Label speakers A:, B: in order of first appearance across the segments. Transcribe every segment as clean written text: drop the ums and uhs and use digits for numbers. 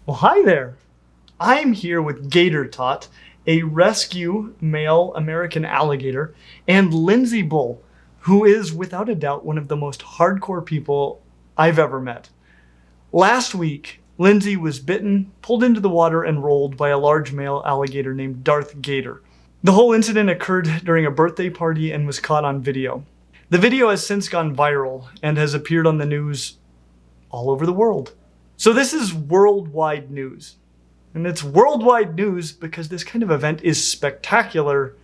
A: Well, hi there. I'm here with Gator Tot, a rescue male American alligator, and Lindsay Bull, who is without a doubt one of the most hardcore people I've ever met. Last week, Lindsay was bitten, pulled into the water, and rolled by a large male alligator named Darth Gator. The whole incident occurred during a birthday party and was caught on video. The video has since gone viral and has appeared on the news all over the world. So this is worldwide news. And it's worldwide news because this kind of event is spectacular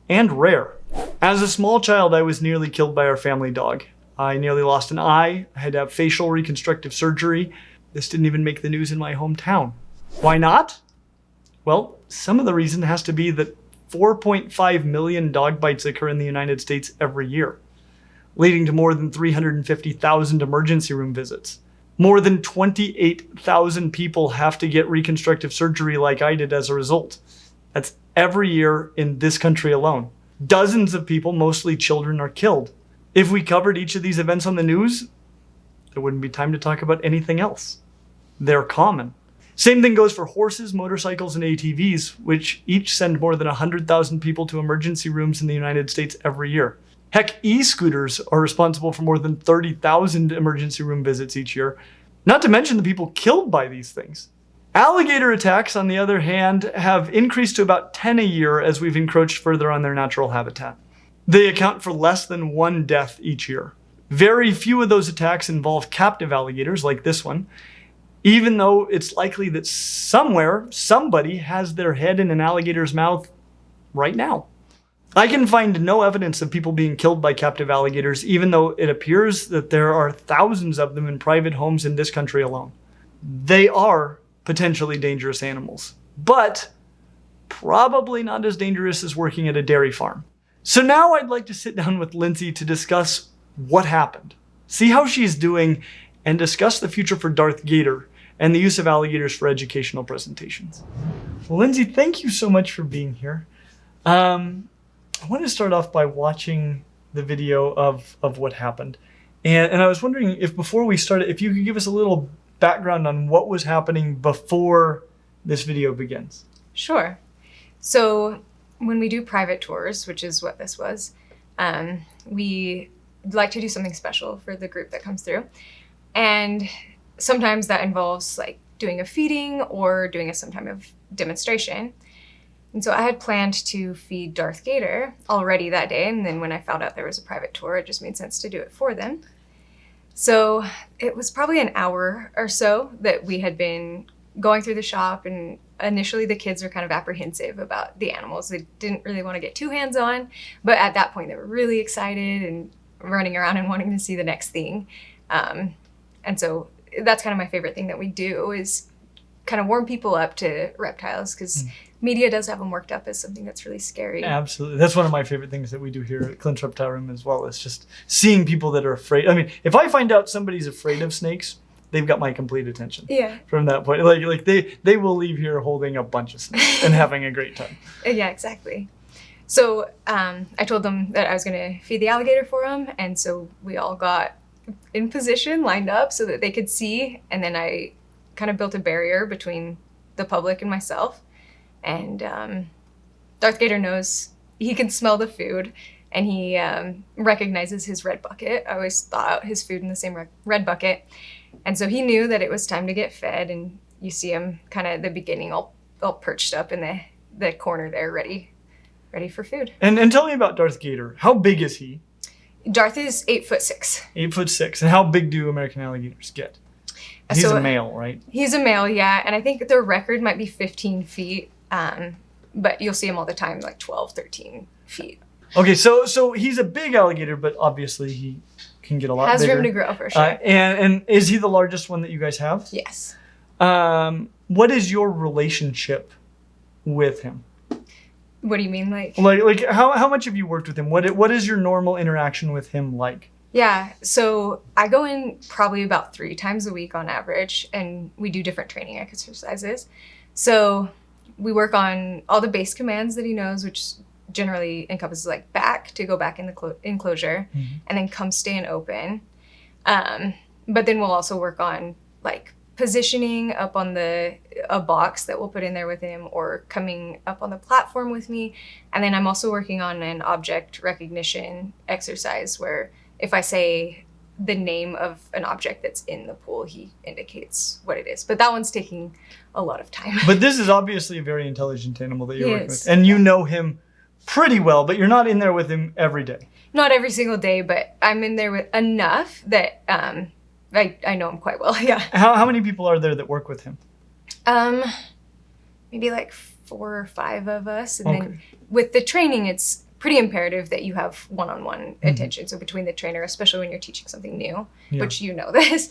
A: and rare. As a small child, I was nearly killed by our family dog. I nearly lost an eye. I had to have facial reconstructive surgery. This didn't even make the news in my hometown. Why not? Well, some of the reason has to be that 4.5 million dog bites occur in the United States every year, leading to more than 350,000 emergency room visits. More than 28,000 people have to get reconstructive surgery like I did as a result. That's every year in this country alone. Dozens of people, mostly children, are killed. If we covered each of these events on the news, there wouldn't be time to talk about anything else. They're common. Same thing goes for horses, motorcycles, and ATVs, which each send more than 100,000 people to emergency rooms in the United States every year. Heck, e-scooters are responsible for more than 30,000 emergency room visits each year, not to mention the people killed by these things. Alligator attacks, on the other hand, have increased to about 10 a year as we've encroached further on their natural habitat. They account for less than one death each year. Very few of those attacks involve captive alligators like this one, even though it's likely that somewhere, somebody has their head in an alligator's mouth right now. I can find no evidence of people being killed by captive alligators, even though it appears that there are thousands of them in private homes in this country alone. They are potentially dangerous animals, but probably not as dangerous as working at a dairy farm. So now I'd like to sit down with Lindsay to discuss what happened, see how she's doing, and discuss the future for Darth Gator and the use of alligators for educational presentations. Well, Lindsay, thank you so much for being here. I want to start off by watching the video of what happened. And I was wondering if before we started, if you could give us a little background on what was happening before this video begins.
B: Sure. So when we do private tours, which is what this was, we like to do something special for the group that comes through. And sometimes that involves like doing a feeding or doing some type of demonstration. And so I had planned to feed Darth Gator already that day. And then when I found out there was a private tour, it just made sense to do it for them. So it was probably an hour or so that we had been going through the shop. And initially the kids were kind of apprehensive about the animals. They didn't really want to get too hands-on. But at that point, they were really excited and running around and wanting to see the next thing. And so that's kind of my favorite thing that we do is kind of warm people up to reptiles because media does have them worked up as something that's really scary.
A: Absolutely. That's one of my favorite things that we do here at Clint's Reptile Room as well. It's just seeing people that are afraid. I mean, if I find out somebody's afraid of snakes, they've got my complete attention. Yeah. From that point. Like they will leave here holding a bunch of snakes and having a great time.
B: Yeah, exactly. So I told them that I was going to feed the alligator for them. And so we all got in position, lined up so that they could see. And then I kind of built a barrier between the public and myself. And Darth Gator knows, he can smell the food and he recognizes his red bucket. I always thaw out his food in the same red bucket. And so he knew that it was time to get fed. And you see him kind of at the beginning all perched up in the corner there, ready for food.
A: And tell me about Darth Gator. How big is he?
B: Darth is 8'6".
A: 8'6". And how big do American alligators get? He's a male, right? He's
B: a male, yeah. And I think their record might be 15 feet. But you'll see him all the time, like 12, 13 feet.
A: Okay, so he's a big alligator, but obviously he can get a lot bigger.
B: Has room to grow, for sure.
A: And is he the largest one that you guys have?
B: Yes.
A: What is your relationship with him?
B: What do you mean, like
A: how much have you worked with him? What is your normal interaction with him like?
B: Yeah, so I go in probably about 3 times a week on average, and we do different training exercises. So we work on all the base commands that he knows, which generally encompasses like back to go back in the enclosure, and then come, stand, open. But then we'll also work on like positioning up on a box that we'll put in there with him, or coming up on the platform with me. And then I'm also working on an object recognition exercise where if I say the name of an object that's in the pool, he indicates what it is. But that one's taking a lot of time.
A: But this is obviously a very intelligent animal that you're working
B: is.
A: with. And you know him pretty well, but you're not in there with him every day.
B: Not every single day, but I'm in there with enough that I know him quite well. Yeah.
A: How many people are there that work with him?
B: Maybe like 4 or 5 of us. And
A: Okay.
B: then with the training, it's pretty imperative that you have one-on-one attention. So between the trainer, especially when you're teaching something new, which you know this.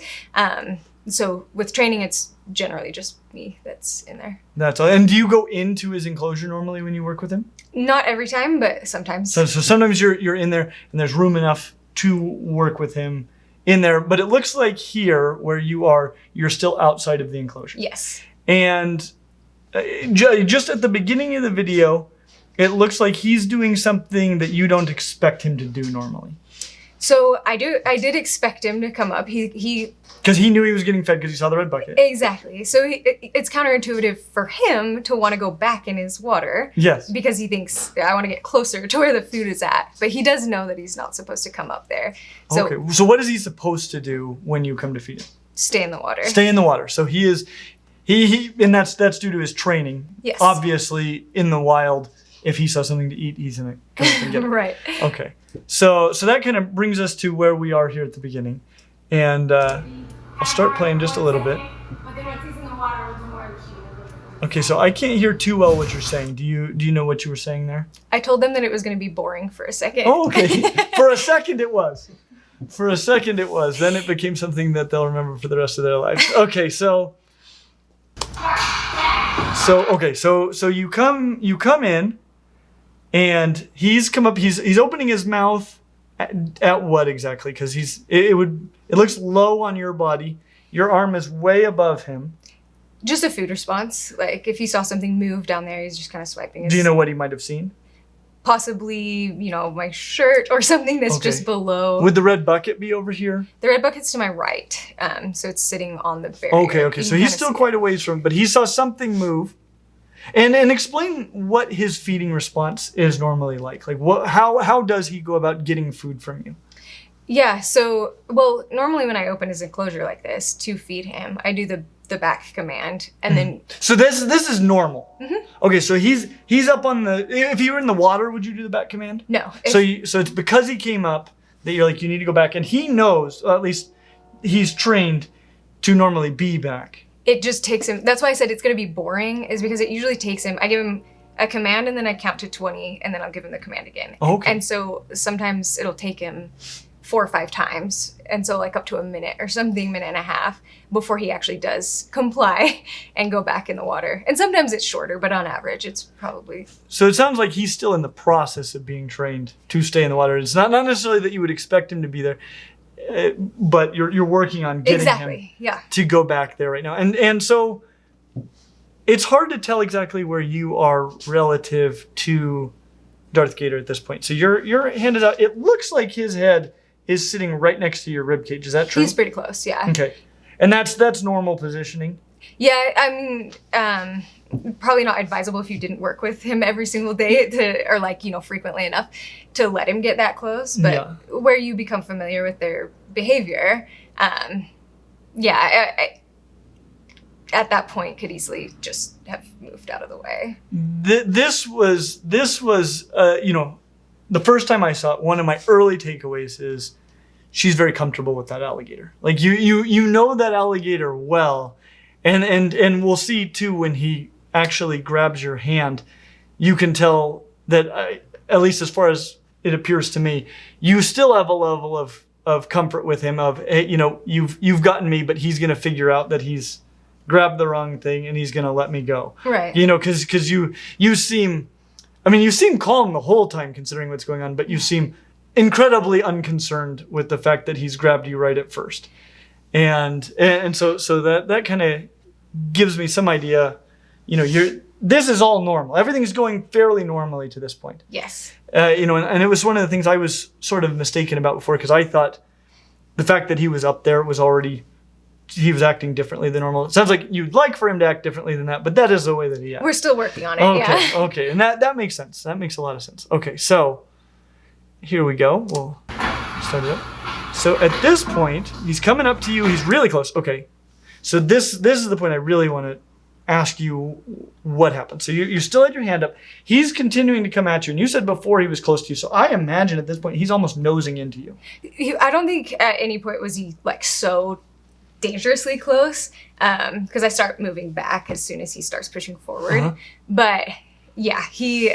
B: So with training, it's generally just me that's in there.
A: That's all. And do you go into his enclosure normally when you work with him?
B: Not every time, but sometimes.
A: So sometimes you're in there and there's room enough to work with him in there. But it looks like here where you are, you're still outside of the enclosure.
B: Yes.
A: And just at the beginning of the video, it looks like he's doing something that you don't expect him to do normally.
B: So I did expect him to come up. He
A: Because he knew he was getting fed because he saw the red bucket.
B: Exactly. So it's counterintuitive for him to want to go back in his water.
A: Yes.
B: Because he thinks, I want to get closer to where the food is at. But he does know that he's not supposed to come up there. So
A: Okay. So what is he supposed to do when you come to feed him?
B: stay in the water.
A: Stay in the water. So he is, and that's due to his training.
B: Yes.
A: Obviously, in the wild, if he saw something to eat, he's gonna come up and get it.
B: Right.
A: Okay. So that kind of brings us to where we are here at the beginning, and I'll start playing just a little bit. Okay, so I can't hear too well what you're saying. Do you know what you were saying there?
B: I told them that it was going to be boring for a second.
A: Oh, okay. For a second it was. Then it became something that they'll remember for the rest of their lives. Okay, so you come in, and he's come up. He's opening his mouth at what exactly? Because it looks low on your body. Your arm is way above him.
B: Just a food response. Like if he saw something move down there, he's just kind of swiping his...
A: Do you know what he might have seen?
B: Possibly, my shirt or something that's just below.
A: Would the red bucket be over here?
B: The red bucket's to my right. So it's sitting on the barrier.
A: Okay. So he's still quite a ways from, but he saw something move. And explain what his feeding response is normally like. Like how does he go about getting food from you?
B: Yeah, so, normally when I open his enclosure like this to feed him, I do the back command, and then...
A: So this is normal. Mm-hmm. Okay, so he's up on the... If you were in the water, would you do the back command?
B: No.
A: So it's because he came up that you're like, you need to go back, and he knows, or at least he's trained to normally be back.
B: It just takes him... That's why I said it's going to be boring, is because it usually takes him... I give him a command, and then I count to 20, and then I'll give him the command again.
A: Okay.
B: And so sometimes it'll take him 4 or 5 times, and so like up to a minute or something, minute and a half, before he actually does comply and go back in the water. And sometimes it's shorter, but on average it's probably...
A: So it sounds like he's still in the process of being trained to stay in the water. It's not necessarily that you would expect him to be there, but you're working on getting him to go back there right now. And so it's hard to tell exactly where you are relative to Darth Gator at this point. So your hand is out. It looks like his head is sitting right next to your rib cage. Is that true?
B: He's pretty close, yeah.
A: Okay. And that's normal positioning?
B: Yeah, I mean, probably not advisable if you didn't work with him every single day or frequently enough to let him get that close. But where you become familiar with their behavior, I at that point could easily just have moved out of the way.
A: This was the first time I saw it, one of my early takeaways is she's very comfortable with that alligator. Like you know that alligator well, and we'll see too when he actually grabs your hand, you can tell that at least as far as it appears to me, you still have a level of comfort with him. Of hey, you've gotten me, but he's gonna figure out that he's grabbed the wrong thing and he's gonna let me go.
B: Right.
A: Because you seem. I mean, you seem calm the whole time considering what's going on, but you seem incredibly unconcerned with the fact that he's grabbed you right at first. And so that kind of gives me some idea, this is all normal. Everything's going fairly normally to this point.
B: Yes.
A: And it was one of the things I was sort of mistaken about before, because I thought the fact that he was up there was already he was acting differently than normal. It sounds like you'd like for him to act differently than that, but that is the way that he acts.
B: We're still working on it.
A: Okay,
B: Yeah.
A: okay, and that makes sense. That makes a lot of sense. Okay, so here we go. We'll start it up. So at this point, he's coming up to you. He's really close. Okay, so this is the point I really want to ask you what happened. So you still had your hand up. He's continuing to come at you, and you said before he was close to you. So I imagine at this point he's almost nosing into you.
B: I don't think at any point was he like so dangerously close, because I start moving back as soon as he starts pushing forward. But yeah, he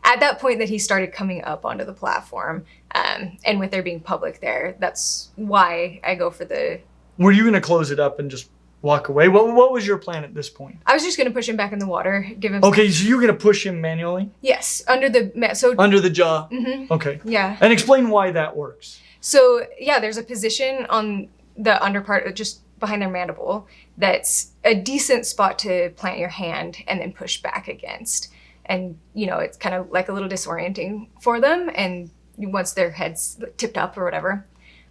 B: at that point that he started coming up onto the platform, and with there being public there, that's why I go for the.
A: Were you going to close it up and just walk away? What was your plan at this point?
B: I was just going to push him back in the water, give him.
A: Okay, so you're going to push him manually?
B: Yes, under the
A: under the jaw.
B: Mm-hmm.
A: Okay.
B: Yeah.
A: And explain why that works.
B: So yeah, there's a position on the under part, just behind their mandible, that's a decent spot to plant your hand and then push back against. And it's kind of like a little disorienting for them. And once their head's tipped up or whatever,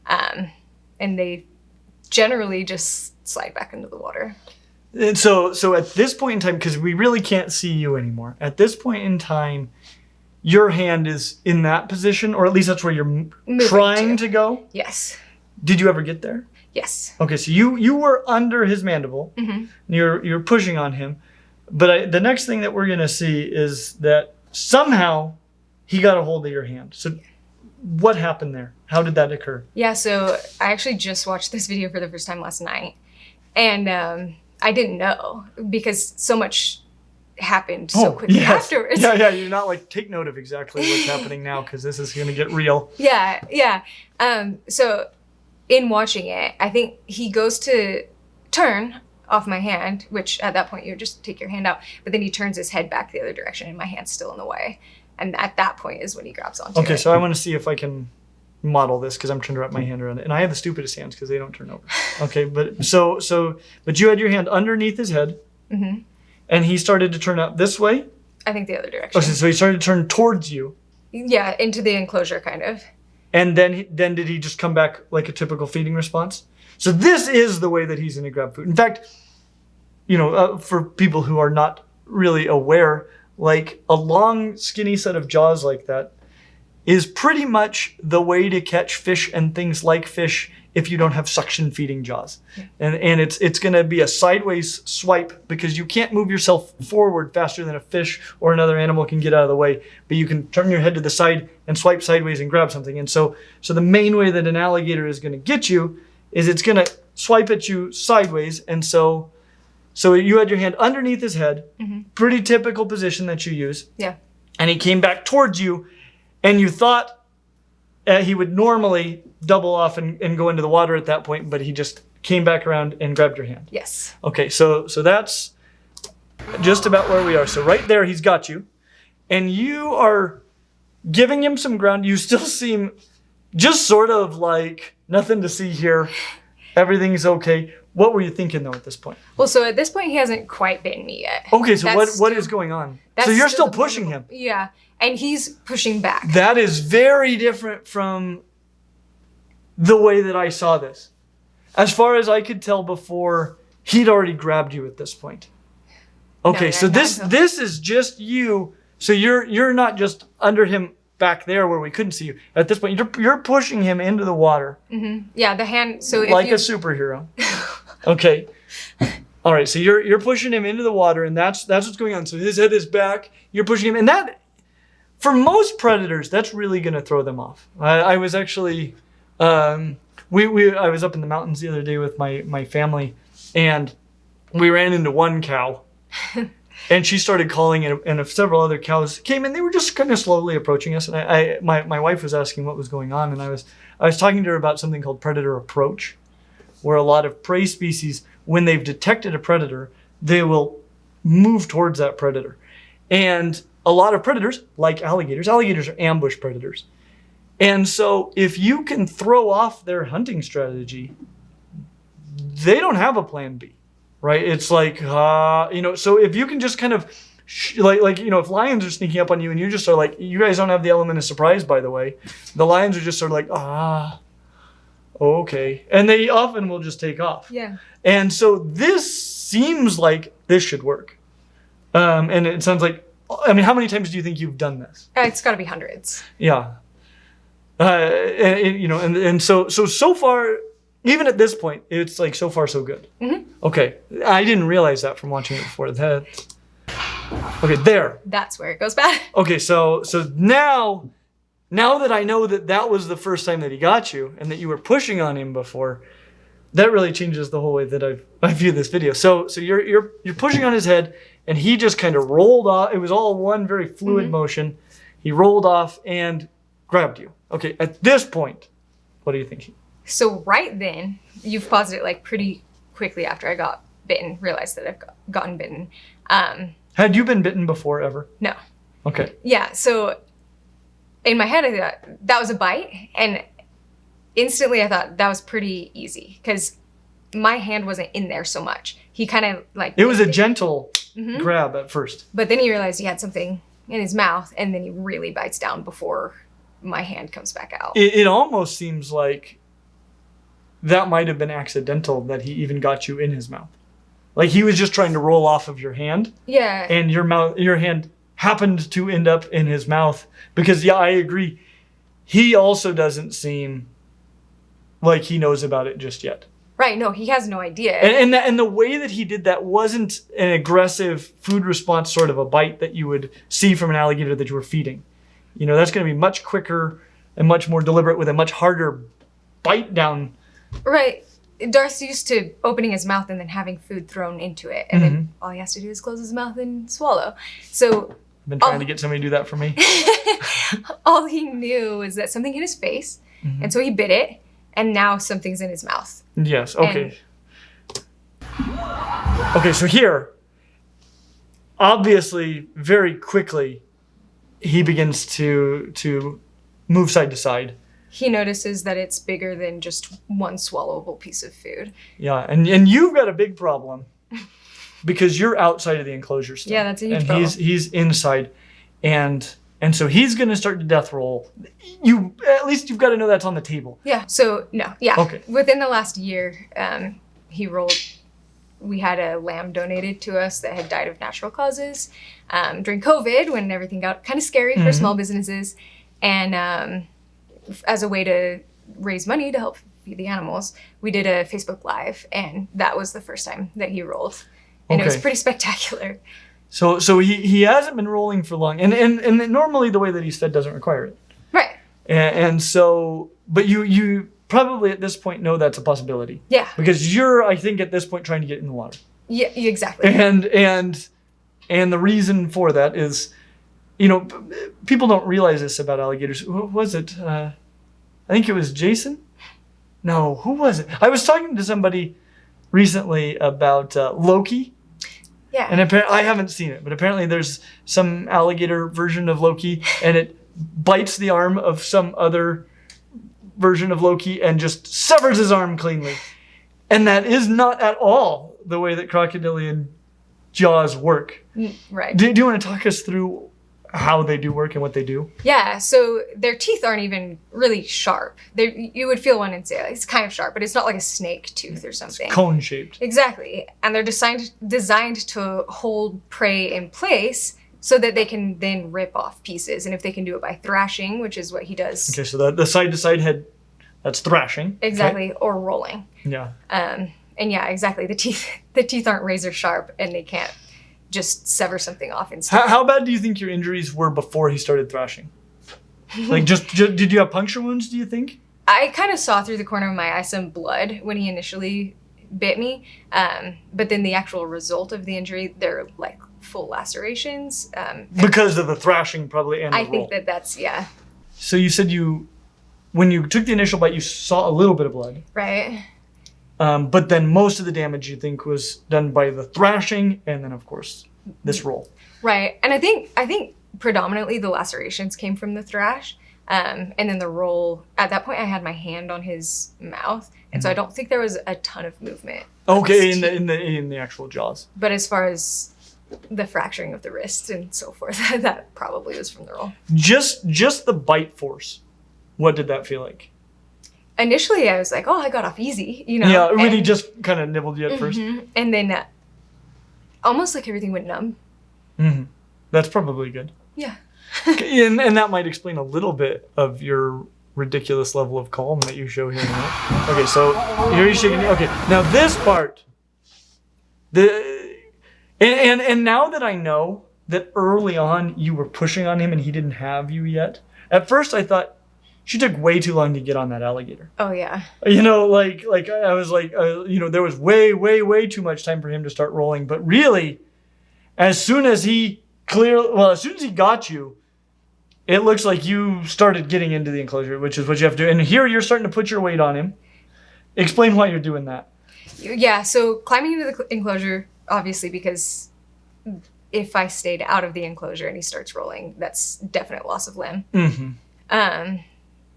B: and they generally just slide back into the water.
A: And so at this point in time, because we really can't see you anymore, at this point in time, your hand is in that position, or at least that's where you're
B: Moving
A: trying to go?
B: Yes.
A: Did you ever get there?
B: Yes.
A: Okay, so you were under his mandible.
B: Mm-hmm.
A: You're pushing on him. But the next thing that we're going to see is that somehow he got a hold of your hand. So what happened there? How did that occur?
B: Yeah, so I actually just watched this video for the first time last night. And I didn't know because so much happened so quickly afterwards.
A: Yeah, you're not like, take note of exactly what's happening now because this is going to get real.
B: Yeah. So in watching it, I think he goes to turn off my hand, which at that point you just take your hand out, but then he turns his head back the other direction and my hand's still in the way. And at that point is when he grabs onto it.
A: Okay, so I want to see if I can model this because I'm trying to wrap my hand around it. And I have the stupidest hands because they don't turn over. Okay, but but you had your hand underneath his head,
B: mm-hmm.
A: and he started to turn out this way?
B: I think the other direction.
A: Okay, so he started to turn towards you.
B: Yeah, into the enclosure kind of.
A: And then did he just come back like a typical feeding response? So this is the way that he's going to grab food. In fact, for people who are not really aware, like a long, skinny set of jaws like that is pretty much the way to catch fish and things like fish if you don't have suction feeding jaws. Yeah. And it's going to be a sideways swipe because you can't move yourself forward faster than a fish or another animal can get out of the way, but you can turn your head to the side and swipe sideways and grab something. And so the main way that an alligator is going to get you is it's going to swipe at you sideways. And so you had your hand underneath his head, mm-hmm. pretty typical position that you use.
B: Yeah.
A: And he came back towards you, and you thought he would normally double off and go into the water at that point, but he just came back around and grabbed your hand.
B: Yes.
A: Okay, so that's just about where we are. So right there, he's got you, and you are giving him some ground. You still seem just sort of like nothing to see here. Everything's okay. What were you thinking, though, at this point?
B: Well, so at this point, he hasn't quite bitten me yet.
A: Okay, so what is going on? So you're still pushing him.
B: Yeah, and he's pushing back.
A: That is very different from the way that I saw this. As far as I could tell before, he'd already grabbed you at this point. Okay, so this is just you. So you're not just under him back there where we couldn't see you. At this point, you're pushing him into the water.
B: Mm-hmm. Yeah, the hand. So
A: like a superhero. Okay. All right. So you're pushing him into the water, and that's what's going on. So his head is back. You're pushing him, and that, for most predators, that's really going to throw them off. I was actually, I was up in the mountains the other day with my family, and we ran into one cow, and she started calling, and several other cows came, and they were just kind of slowly approaching us. And my wife was asking what was going on, and I was talking to her about something called predator approach, where a lot of prey species, when they've detected a predator, they will move towards that predator. And a lot of predators, like alligators are ambush predators. And so if you can throw off their hunting strategy, they don't have a plan B, right? It's like, so if you can just kind of, if lions are sneaking up on you and you just are like, you guys don't have the element of surprise, by the way. The lions are just sort of like, Okay. And they often will just take off.
B: Yeah.
A: And so this seems like this should work. And it sounds like, I mean, how many times do you think you've done this?
B: It's got to be hundreds.
A: Yeah. And so far, even at this point, it's like so far so good.
B: Mm-hmm.
A: Okay. I didn't realize that from watching it before. Okay, there.
B: That's where it goes bad.
A: Okay, so now that I know that was the first time that he got you and that you were pushing on him before, that really changes the whole way that I view this video. So you're pushing on his head, and he just kind of rolled off. It was all one very fluid motion. He rolled off and grabbed you. Okay, at this point, what are you thinking?
B: So right then, you've paused it like pretty quickly after I got bitten, realized that I've gotten bitten.
A: Had you been bitten before ever?
B: No.
A: Okay.
B: Yeah, so in my head, I thought that was a bite, and instantly I thought that was pretty easy because my hand wasn't in there so much. He kind of like...
A: It was a gentle grab at first.
B: But then he realized he had something in his mouth, and then he really bites down before my hand comes back out.
A: It almost seems like that might have been accidental, that he even got you in his mouth. Like he was just trying to roll off of your hand.
B: Yeah.
A: And your hand happened to end up in his mouth. Because, yeah, I agree. He also doesn't seem like he knows about it just yet.
B: Right, no, he has no idea.
A: And the way that he did that wasn't an aggressive food response sort of a bite that you would see from an alligator that you were feeding. You know, that's going to be much quicker and much more deliberate with a much harder bite down.
B: Right. Darth's used to opening his mouth and then having food thrown into it. And then all he has to do is close his mouth and swallow. So
A: I've been trying to get somebody to do that for me.
B: all he knew was that something hit his face. And so he bit it. And now something's in his mouth.
A: Yes, okay. Okay, so here, obviously, very quickly, he begins to move side to side.
B: He notices that it's bigger than just one swallowable piece of food.
A: Yeah, and you've got a big problem because you're outside of the enclosure still.
B: Yeah, that's a huge
A: and
B: problem.
A: he's inside, and so he's going to start to death roll. At least you've got to know that's on the table.
B: Yeah, so, no, yeah.
A: Okay.
B: Within the last year, he rolled... We had a lamb donated to us that had died of natural causes during COVID when everything got kind of scary for small businesses. And as a way to raise money to help feed the animals, we did a Facebook Live, and that was the first time that he rolled. And it was pretty spectacular.
A: So he hasn't been rolling for long. And normally the way that he's fed doesn't require it.
B: Right.
A: And so, but you probably at this point know that's a possibility.
B: Yeah.
A: Because you're, I think, at this point trying to get in the water.
B: Yeah, exactly.
A: And the reason for that is, you know, people don't realize this about alligators. Who was it? I think it was Jason? No, who was it? I was talking to somebody recently about Loki.
B: Yeah.
A: And I haven't seen it, but apparently there's some alligator version of Loki, and it bites the arm of some other version of Loki and just severs his arm cleanly. And that is not at all the way that crocodilian jaws work.
B: Right.
A: Do you want to talk us through how they do work and what they do?
B: Yeah, so their teeth aren't even really sharp. You would feel one and say, it's kind of sharp, but it's not like a snake tooth or something.
A: It's cone-shaped.
B: Exactly. And they're designed to hold prey in place so that they can then rip off pieces. And if they can do it by thrashing, which is what he does.
A: Okay, so the side-to-side head, that's thrashing.
B: Exactly,
A: okay.
B: or rolling.
A: Yeah.
B: And yeah, exactly. The teeth aren't razor sharp, and they can't just sever something off instantly.
A: How bad do you think your injuries were before he started thrashing? Like, just did you have puncture wounds, do you think?
B: I kind of saw through the corner of my eye some blood when he initially bit me. But then the actual result of the injury, they're like full lacerations.
A: Because of the thrashing, probably, and the roll.
B: I think that's, yeah.
A: So you said when you took the initial bite, you saw a little bit of blood.
B: Right.
A: But then most of the damage, you think, was done by the thrashing, and then, of course, this roll.
B: Right. And I think predominantly the lacerations came from the thrash. And then the roll, at that point, I had my hand on his mouth. And so I don't think there was a ton of movement.
A: Okay, in the actual jaws.
B: But as far as the fracturing of the wrist and so forth, that probably was from the roll.
A: Just the bite force. What did that feel like?
B: initially I was like, oh, I got off easy, you know.
A: Yeah, when he just kind of nibbled you at first.
B: And then almost like everything went numb.
A: That's probably good.
B: Yeah.
A: and that might explain a little bit of your ridiculous level of calm that you show here. Right? Okay, so here he's shaking. Okay, now this part. And now that I know that early on you were pushing on him and he didn't have you yet, at first I thought she took way too long to get on that alligator.
B: Oh yeah.
A: You know, like I was like, you know, there was way too much time for him to start rolling. But really, as soon as he got you, it looks like you started getting into the enclosure, which is what you have to do. And here you're starting to put your weight on him. Explain why you're doing that.
B: Yeah, so climbing into the enclosure, obviously, because if I stayed out of the enclosure and he starts rolling, that's definite loss of limb.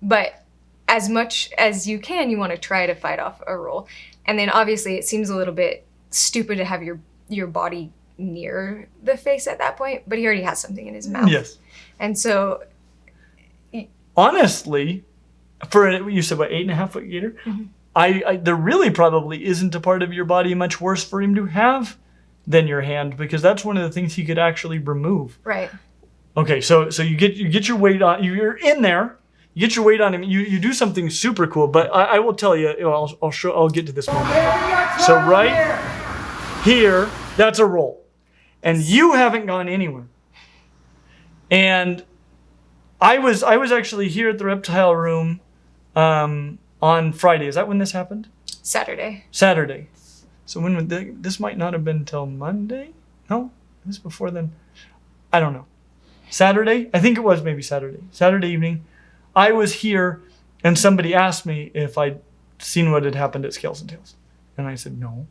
B: But as much as you can, you want to try to fight off a roll. And then obviously it seems a little bit stupid to have your body near the face at that point, but he already has something in his mouth.
A: Yes.
B: And so...
A: Honestly, for, you said, what, 8.5 foot gator? There really probably isn't a part of your body much worse for him to have than your hand, because that's one of the things he could actually remove.
B: Right.
A: Okay, so you get your weight on, you're in there, you get your weight on him, you do something super cool, but I will tell you, I'll get to this moment. So right here, that's a roll. And you haven't gone anywhere. And I was actually here at the reptile room on Friday. Is that when this happened? Saturday. So when would this might not have been till Monday? No, it was before then. I don't know. Saturday? I think it was maybe Saturday. Saturday evening. I was here and somebody asked me if I'd seen what had happened at Scales and Tails. And I said no.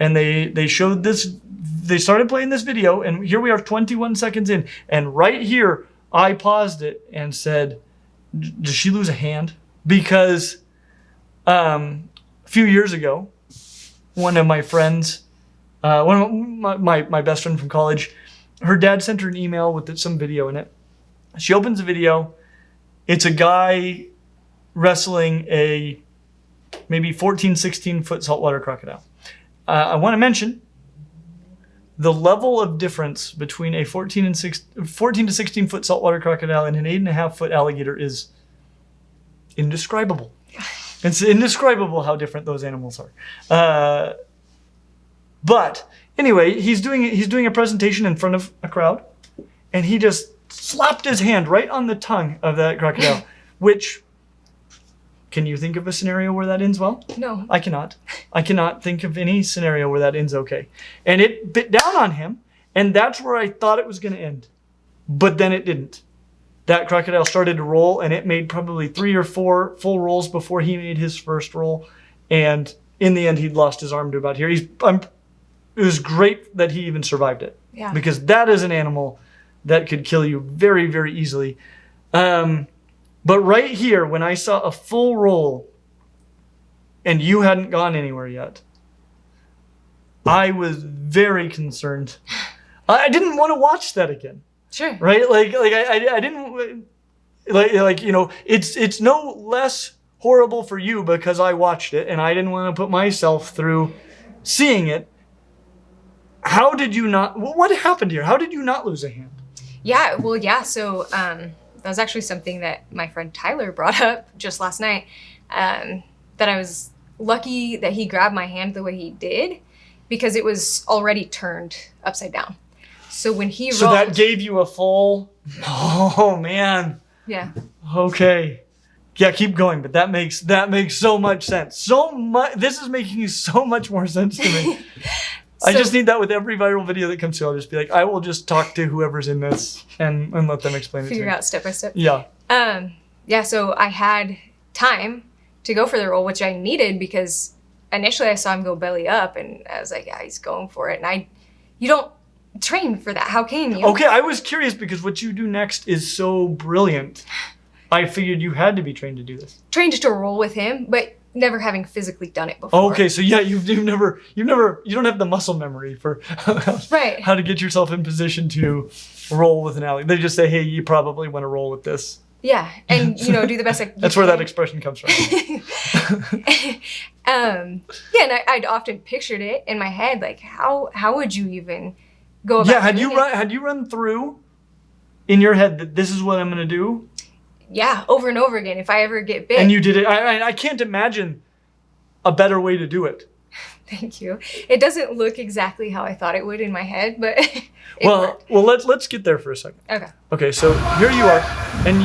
A: And they showed this, they started playing this video, and here we are 21 seconds in. And right here, I paused it and said, does she lose a hand? Because a few years ago, one of my friends, one of my best friend from college, her dad sent her an email with some video in it. She opens the video. It's a guy wrestling a maybe 14, 16 foot saltwater crocodile. I want to mention the level of difference between a 14 to 16 foot saltwater crocodile and an 8.5 foot alligator is indescribable. It's indescribable how different those animals are. But anyway, he's doing a presentation in front of a crowd, and he just slapped his hand right on the tongue of that crocodile, which... Can you think of a scenario where that ends well?
B: No.
A: I cannot. I cannot think of any scenario where that ends okay. And it bit down on him, and that's where I thought it was going to end. But then it didn't. That crocodile started to roll, and it made probably 3 or 4 full rolls before he made his first roll. And in the end, he'd lost his arm to about here. It was great that he even survived it.
B: Yeah.
A: Because that is an animal that could kill you very, very easily. But right here, when I saw a full roll and you hadn't gone anywhere yet, I was very concerned. I didn't want to watch that again.
B: Sure.
A: Right? Like I didn't like you know, it's no less horrible for you because I watched it and I didn't want to put myself through seeing it. How did you not? What happened here? How did you not lose a hand?
B: Yeah. Well, yeah. So. That was actually something that my friend Tyler brought up just last night, that I was lucky that he grabbed my hand the way he did because it was already turned upside down. So when he rolled...
A: So that gave you a full... Oh, man.
B: Yeah.
A: Okay. Yeah, keep going, but that makes so much sense. This is making so much more sense to me. I just need that with every viral video that comes through. I'll just be like, I will just talk to whoever's in this and let them explain it to me.
B: Figure out step by step.
A: Yeah.
B: Yeah, so I had time to go for the roll, which I needed because initially I saw him go belly up and I was like, yeah, he's going for it. And you don't train for that. How can you?
A: Okay, I was curious because what you do next is so brilliant. I figured you had to be trained to do this.
B: Trained to roll with him, but never having physically done it before.
A: Okay, so yeah, you don't have the muscle memory for
B: right.
A: how to get yourself in position to roll with an alligator. They just say, hey, you probably want to roll with this.
B: Yeah, and do the best I can.
A: That's where that expression comes from.
B: And I'd often pictured it in my head, like how would you even go about?
A: Yeah, had you run through in your head that this is what I'm gonna do?
B: Yeah, over and over again. If I ever get bit.
A: And you did it. I can't imagine a better way to do it.
B: Thank you. It doesn't look exactly how I thought it would in my head, but
A: well, let's get there for a second.
B: Okay.
A: Okay, so here you are, and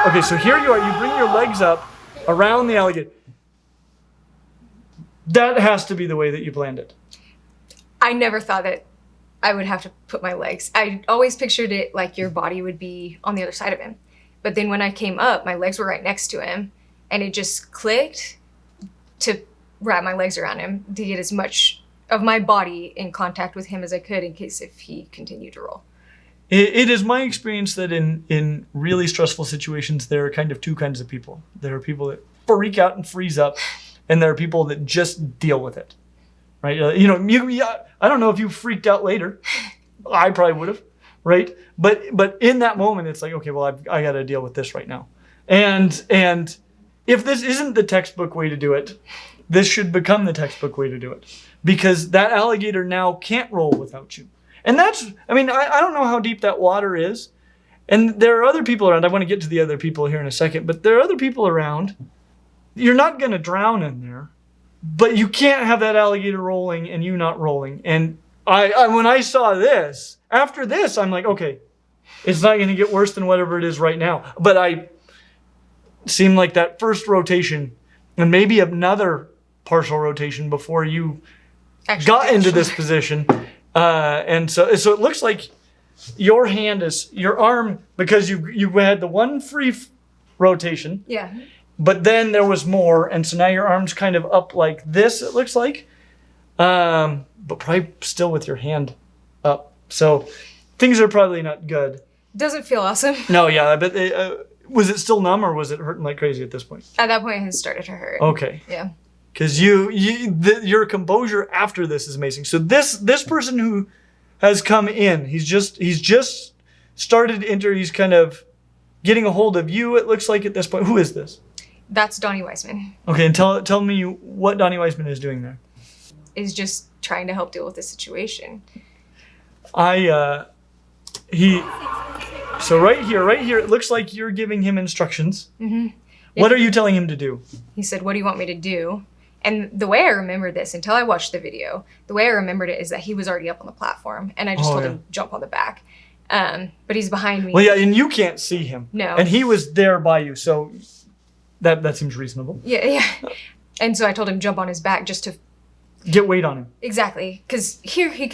A: okay, so here you are. You bring your legs up around the alligator. That has to be the way that you planned it.
B: I never thought that I would have to put my legs. I always pictured it like your body would be on the other side of him. But then when I came up, my legs were right next to him, and it just clicked to wrap my legs around him to get as much of my body in contact with him as I could in case if he continued to roll.
A: It is my experience that in really stressful situations, there are kind of two kinds of people. There are people that freak out and freeze up, and there are people that just deal with it. Right? I don't know if you freaked out later. I probably would have, right? But in that moment, it's like, okay, well, I got to deal with this right now. And if this isn't the textbook way to do it, this should become the textbook way to do it, because that alligator now can't roll without you. And I don't know how deep that water is. And there are other people around. I want to get to the other people here in a second, but there are other people around. You're not going to drown in there, but you can't have that alligator rolling and you not rolling. And when I saw this, after this, I'm like, okay, it's not going to get worse than whatever it is right now. But I seemed like that first rotation and maybe another partial rotation before you got into this position. And so it looks like your arm, because you had the one free rotation.
B: Yeah.
A: But then there was more, and so now your arm's kind of up like this, it looks like. But probably still with your hand up. So things are probably not good.
B: Doesn't feel awesome.
A: No, yeah, but was it still numb or was it hurting like crazy at this point?
B: At that point, it had started to hurt.
A: Okay.
B: Yeah.
A: Because your composure after this is amazing. So this person who has come in, he's just started to enter. He's kind of getting a hold of you. It looks like at this point. Who is this?
B: That's Donnie Weissman.
A: Okay, and tell me what Donnie Weissman is doing there.
B: Is just trying to help deal with the situation.
A: So right here, it looks like you're giving him instructions.
B: Mm-hmm.
A: What are you telling him to do?
B: He said, "What do you want me to do?" And the way I remembered this, until I watched the video, the way I remembered it is that he was already up on the platform, and I just told him, jump on the back. But he's behind me.
A: Well, yeah, and you can't see him.
B: No.
A: And he was there by you, so that seems reasonable.
B: Yeah. And so I told him jump on his back just to
A: get weight on him.
B: Exactly, because here he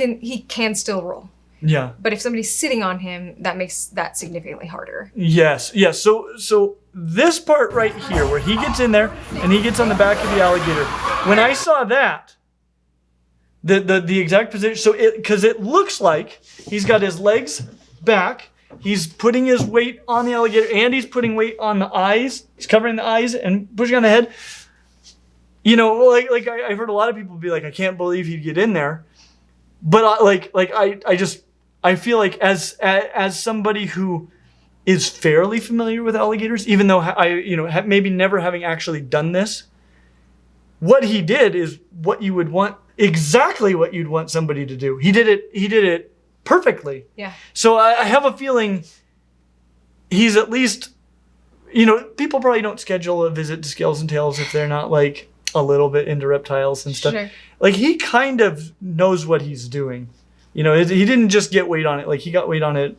B: can still roll.
A: Yeah.
B: But if somebody's sitting on him, that makes that significantly harder.
A: Yes. So this part right here, where he gets in there and he gets on the back of the alligator, when I saw that, the exact position, so because it looks like he's got his legs back, he's putting his weight on the alligator, and he's putting weight on the eyes. He's covering the eyes and pushing on the head. I've heard a lot of people be like, I can't believe he'd get in there. But I feel like as somebody who is fairly familiar with alligators, even though maybe never having actually done this, what he did is what you would want, exactly what you'd want somebody to do. He did it perfectly.
B: Yeah.
A: So I have a feeling he's at least, people probably don't schedule a visit to Scales and Tails if they're not like a little bit into reptiles and stuff.
B: Sure.
A: Like he kind of knows what he's doing. He didn't just get weight on it. Like he got weight on it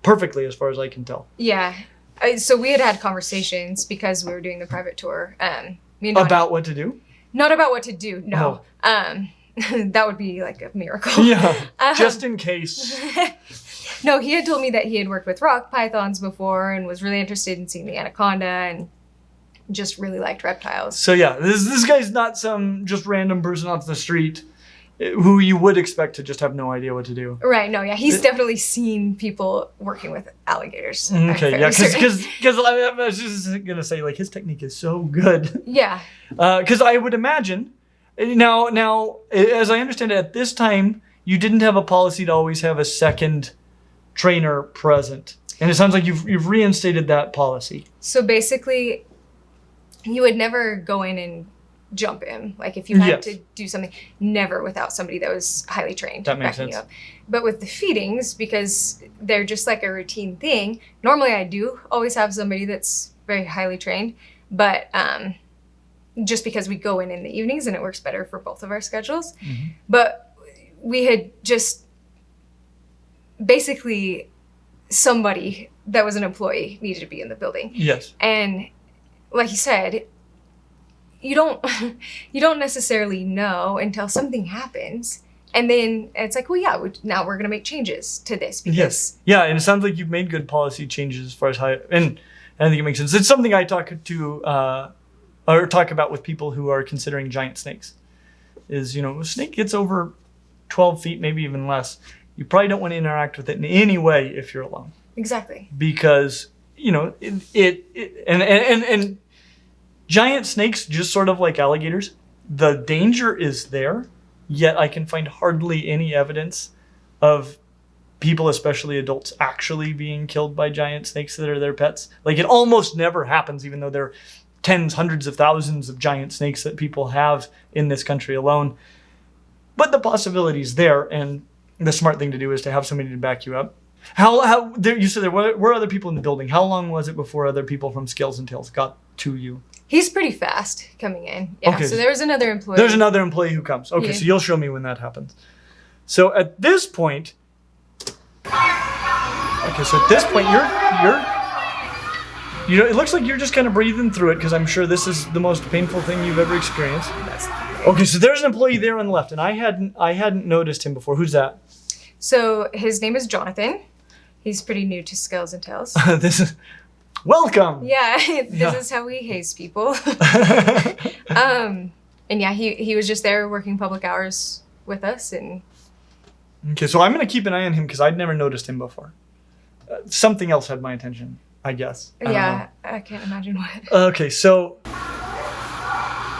A: perfectly as far as I can tell.
B: Yeah. So we had conversations because we were doing the private tour.
A: About what to do?
B: Not about what to do, no.
A: Oh.
B: That would be like a miracle.
A: Yeah, just in case.
B: No, he had told me that he had worked with rock pythons before and was really interested in seeing the anaconda and just really liked reptiles.
A: So yeah, this guy's not some just random person off the street who you would expect to just have no idea what to do.
B: Right, no, yeah. He's definitely seen people working with alligators.
A: Okay, yeah, because I was just going to say, like, his technique is so good.
B: Yeah.
A: Because I would imagine, now, as I understand it, at this time, you didn't have a policy to always have a second trainer present. And it sounds like you've reinstated that policy.
B: So basically, you would never go in and jump him. Like if you had to do something, never without somebody that was highly trained
A: That makes
B: backing
A: sense.
B: you up. But with the feedings, because they're just like a routine thing, normally I do always have somebody that's very highly trained. But just because we go in the evenings and it works better for both of our schedules. But we had just basically somebody that was an employee needed to be in the building.
A: Yes.
B: And like you said, you don't necessarily know until something happens. And then it's like, well, yeah, now we're going to make changes to this. Because
A: Yeah, and it sounds like you've made good policy changes as far as how, and I think it makes sense. It's something I talk about with people who are considering giant snakes. Is, a snake gets over 12 feet, maybe even less. You probably don't want to interact with it in any way if you're alone.
B: Exactly.
A: Because, and giant snakes, just sort of like alligators, the danger is there, yet I can find hardly any evidence of people, especially adults, actually being killed by giant snakes that are their pets. Like, it almost never happens, even though there are tens, hundreds of thousands of giant snakes that people have in this country alone. But the possibility is there, and the smart thing to do is to have somebody to back you up. You said there were other people in the building. How long was it before other people from Scales and Tails got to you?
B: He's pretty fast coming in. Yeah.
A: Okay.
B: So there was another employee.
A: There's another employee who comes. Okay,
B: Yeah.
A: so you'll show me when that happens. So at this point, it looks like you're just kind of breathing through it, because I'm sure this is the most painful thing you've ever experienced. Okay, so there's an employee there on the left, and I hadn't noticed him before. Who's that?
B: So his name is Jonathan. He's pretty new to Scales and Tails.
A: Welcome.
B: Yeah, this is how we haze people. And yeah, he was just there working public hours with us. And
A: Okay, so I'm going to keep an eye on him because I'd never noticed him before. Something else had my attention, I guess. I don't know.
B: I can't imagine what.
A: Okay, so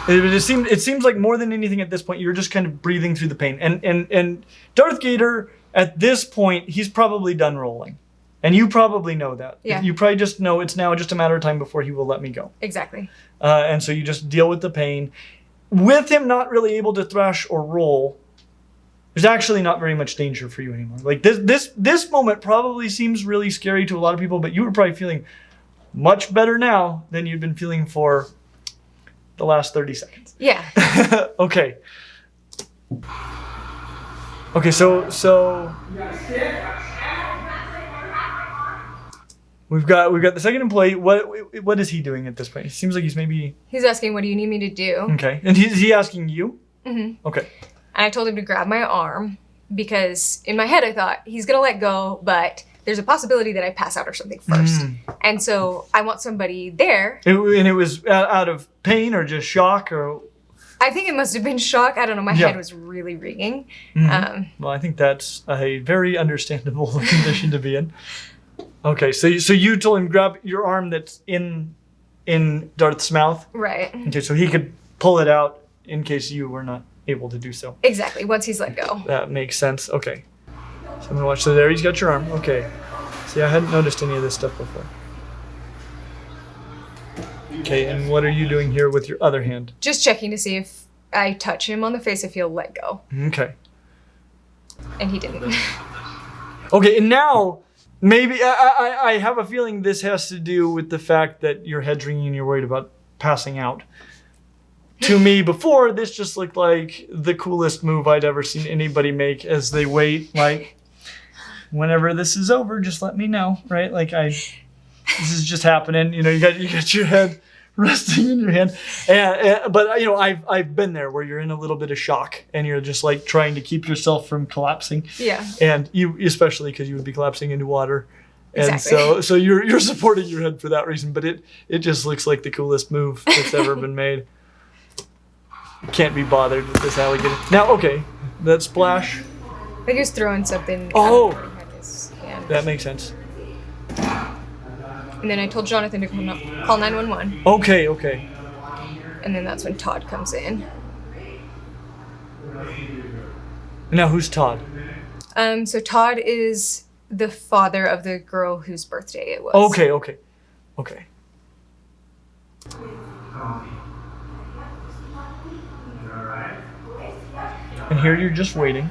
A: it seems like more than anything at this point, you're just kind of breathing through the pain. And Darth Gator, at this point, he's probably done rolling. And you probably know that.
B: Yeah.
A: You probably just know it's now just a matter of time before he will let me go.
B: Exactly.
A: And so you just deal with the pain. With him not really able to thrash or roll, there's actually not very much danger for you anymore. Like this moment probably seems really scary to a lot of people, but you were probably feeling much better now than you'd been feeling for the last 30 seconds.
B: Yeah.
A: Okay. Okay, so we've got the second employee. What is he doing at this point? It seems like
B: He's asking, what do you need me to do?
A: Okay. And is he asking you?
B: Mm-hmm.
A: Okay.
B: And I told him to grab my arm because in my head I thought he's going to let go, but there's a possibility that I pass out or something first. And so I want somebody there.
A: And it was out of pain or just shock or...
B: I think it must have been shock. I don't know. My head was really ringing.
A: Well, I think that's a very understandable condition to be in. Okay, so you told him grab your arm that's in Darth's mouth.
B: Right.
A: Okay, so he could pull it out in case you were not able to do so.
B: Exactly. Once he's let go.
A: That makes sense. Okay. So I'm gonna watch. So there, he's got your arm. Okay. See, I hadn't noticed any of this stuff before. Okay, and what are you doing here with your other hand?
B: Just checking to see if I touch him on the face, if he'll let go.
A: Okay.
B: And he didn't.
A: Okay, and now maybe I have a feeling this has to do with the fact that your head's ringing and you're worried about passing out. To me, before, this just looked like the coolest move I'd ever seen anybody make as they wait, like, whenever this is over, just let me know, right? Like, this is just happening. You got your head resting in your hand. But I've been there where you're in a little bit of shock and you're just like trying to keep yourself from collapsing.
B: Yeah.
A: And you, especially because you would be collapsing into water. And
B: Exactly.
A: so you're supporting your head for that reason, but it just looks like the coolest move that's ever been made. Can't be bothered with this alligator. Now, okay, that splash.
B: I think he was throwing something.
A: Oh.
B: Out of his hand.
A: That makes sense.
B: And then I told Jonathan to call 911.
A: Okay.
B: And then that's when Todd comes in.
A: Now, who's Todd?
B: So Todd is the father of the girl whose birthday it was.
A: Okay. And here you're just waiting.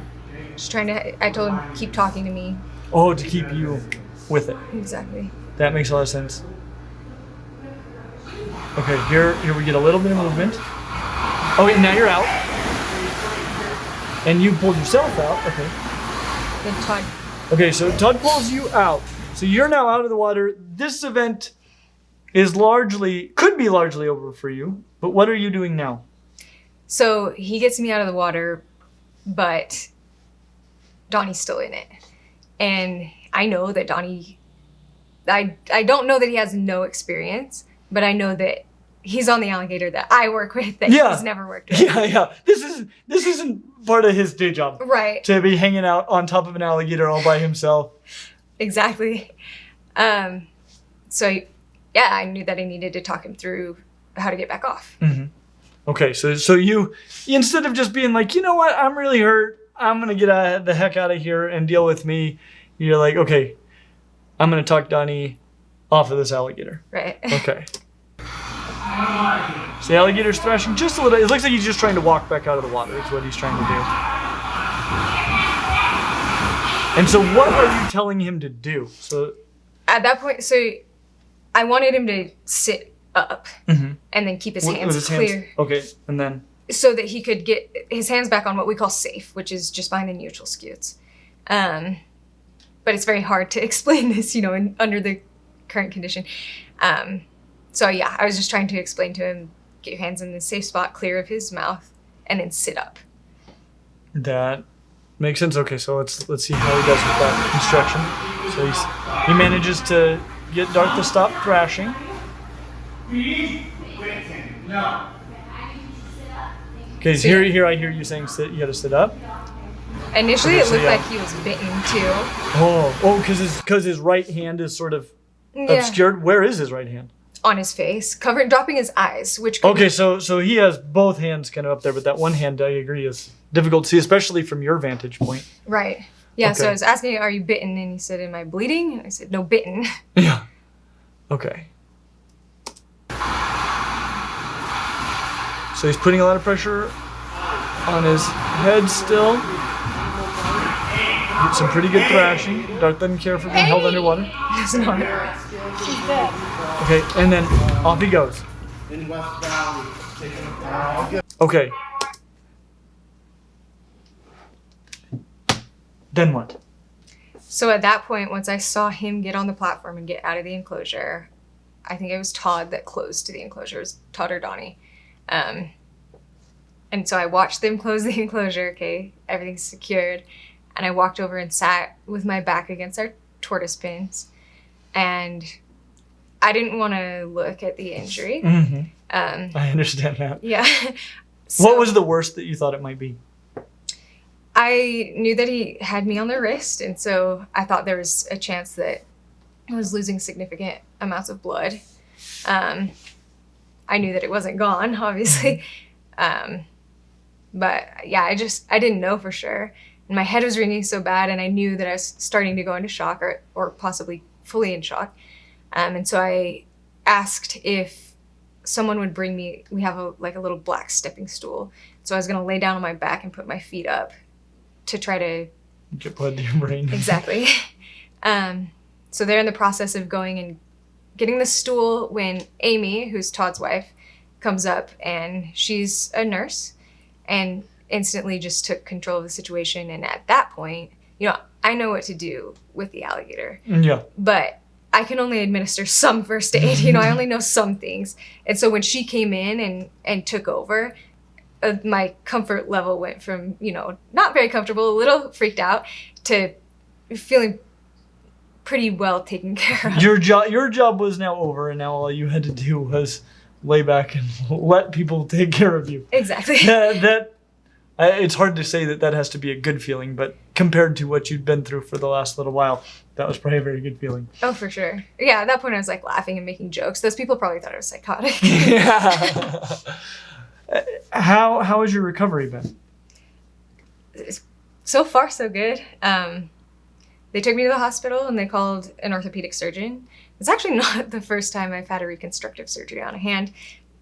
B: Just trying to, I told him, keep talking to me.
A: Oh, to keep you with it.
B: Exactly.
A: That makes a lot of sense. Okay, here we get a little bit of movement. Okay, now you're out. And you pulled yourself out. Okay.
B: Then Todd.
A: Okay, so Todd pulls you out. So you're now out of the water. This event could be largely over for you. But what are you doing now?
B: So he gets me out of the water, but Donnie's still in it. And I know that Donnie, I don't know that he has no experience, but I know that he's on the alligator that I work with that he's never worked with.
A: Yeah. This isn't part of his day job.
B: Right.
A: To be hanging out on top of an alligator all by himself.
B: Exactly. So yeah, I knew that I needed to talk him through how to get back off.
A: Mm-hmm. Okay, so you instead of just being like, you know what, I'm really hurt, I'm gonna get the heck out of here and deal with me, you're like, okay, I'm gonna talk Donnie off of this alligator.
B: Right.
A: Okay. So the alligator's thrashing just a little. It looks like he's just trying to walk back out of the water. It's what he's trying to do. And so what are you telling him to do? So
B: at that point, so I wanted him to sit up and then keep his hands clear.
A: Okay, and then?
B: So that he could get his hands back on what we call safe, which is just behind the neutral scutes. But it's very hard to explain this, under the current condition. So yeah, I was just trying to explain to him, get your hands in the safe spot, clear of his mouth, and then sit up.
A: That makes sense. Okay, so let's see how he does with that instruction. So he manages to get Dart to stop thrashing. Okay, so here I hear you saying sit. You got to sit up.
B: Initially, it looked like he was bitten too.
A: Oh, because his right hand is sort of obscured. Where is his right hand?
B: On his face, dropping his eyes, which.
A: Okay, so he has both hands kind of up there, but that one hand, I agree, is difficult to see, especially from your vantage point.
B: Right. Yeah.
A: Okay.
B: So I was asking, "Are you bitten?" And he said, "Am I bleeding?" And I said, "No, bitten."
A: Yeah. Okay. So he's putting a lot of pressure on his head still. Get some pretty good thrashing. Dart doesn't care for being held underwater.
B: Does not.
A: Okay, and then off he goes. Okay. Then what?
B: So at that point, once I saw him get on the platform and get out of the enclosure, I think it was Todd that closed to the enclosure. It was Todd or Donnie. And so I watched them close the enclosure, okay, everything's secured. And I walked over and sat with my back against our tortoise pins. And I didn't want to look at the injury.
A: Mm-hmm. I understand that.
B: Yeah.
A: What was the worst that you thought it might be?
B: I knew that he had me on the wrist, and so I thought there was a chance that I was losing significant amounts of blood. I knew that it wasn't gone, obviously. But yeah, I didn't know for sure. And my head was ringing so bad, and I knew that I was starting to go into shock or possibly fully in shock. And so I asked if someone would bring me, we have a little black stepping stool. So I was gonna lay down on my back and put my feet up to try to
A: get blood to your brain.
B: Exactly. So they're in the process of going and getting the stool when Amy, who's Todd's wife, comes up, and she's a nurse and instantly just took control of the situation. And at that point, I know what to do with the alligator.
A: Yeah.
B: But I can only administer some first aid. I only know some things. And so when she came in and took over, my comfort level went from, not very comfortable, a little freaked out, to feeling pretty well taken care of.
A: Your job was now over, and now all you had to do was lay back and let people take care of you.
B: Exactly.
A: It's hard to say that has to be a good feeling, but compared to what you'd been through for the last little while, that was probably a very good feeling.
B: Oh, for sure. Yeah, at that point I was laughing and making jokes. Those people probably thought I was psychotic.
A: Yeah. How has your recovery been?
B: So far, so good. they took me to the hospital and they called an orthopedic surgeon. It's actually not the first time I've had a reconstructive surgery on a hand.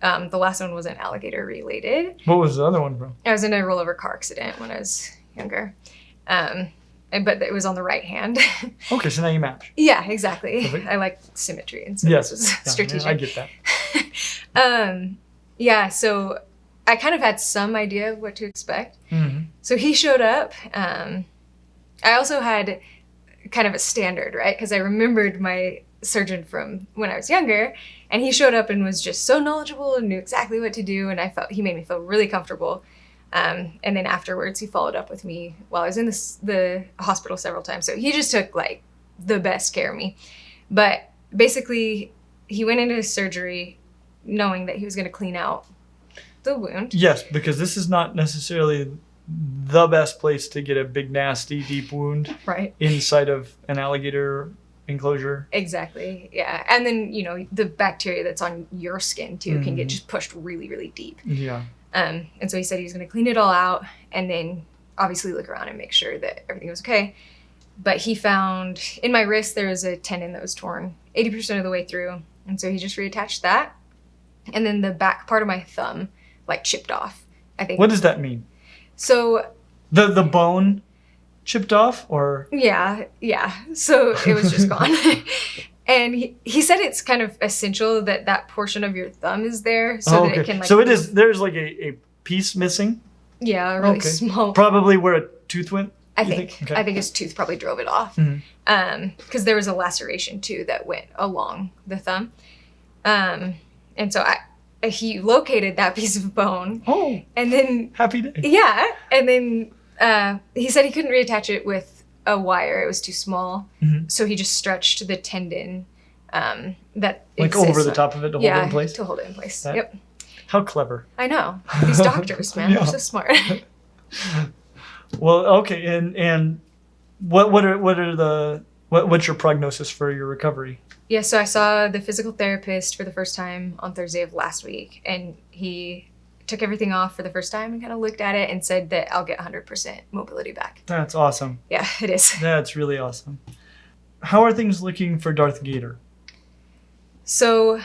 B: The last one was an alligator related.
A: What was the other one from?
B: I was in a rollover car accident when I was younger. But it was on the right hand.
A: Okay, so now you match.
B: Yeah, exactly.
A: Perfect.
B: I like symmetry, and so
A: Yes.
B: this was
A: Yeah,
B: strategic.
A: I get that.
B: Yeah, so I kind of had some idea of what to expect.
A: Mm-hmm.
B: So he showed up. I also had kind of a standard, right? Because I remembered my surgeon from when I was younger, and he showed up and was just so knowledgeable and knew exactly what to do, and he made me feel really comfortable. And then afterwards, he followed up with me while I was in the hospital several times. So he just took like the best care of me. But basically, he went into his surgery knowing that he was going to clean out the wound.
A: Yes, because this is not necessarily the best place to get a big, nasty, deep wound
B: Right.
A: inside of an alligator enclosure.
B: Exactly. Yeah. And then, the bacteria that's on your skin too can get just pushed really, really deep.
A: Yeah.
B: And so he said he was going to clean it all out and then obviously look around and make sure that everything was okay. But he found in my wrist there was a tendon that was torn 80% of the way through. And so he just reattached that. And then the back part of my thumb like chipped off, I think.
A: What does that mean?
B: So
A: The bone chipped off, or?
B: Yeah. So it was just gone. And he said it's kind of essential that portion of your thumb is there so that it can like.
A: So there's like a piece missing?
B: Yeah, a really small.
A: Probably where a tooth went?
B: I think his tooth probably drove it off. Because there was a laceration too that went along the thumb. And so he located that piece of bone.
A: Oh.
B: And then.
A: Happy day.
B: Yeah. And then he said he couldn't reattach it with a wire. It was too small. So he just stretched the tendon that
A: like over the top of it to hold it in place?
B: To hold it in place. Yep.
A: How clever.
B: I know. These doctors, man, they're so smart.
A: Well, okay, and what's your prognosis for your recovery?
B: Yeah, so I saw the physical therapist for the first time on Thursday of last week, and he took everything off for the first time and kind of looked at it and said that I'll get 100% mobility back.
A: That's awesome.
B: Yeah, it is.
A: That's really awesome. How are things looking for Darth Gator?
B: So,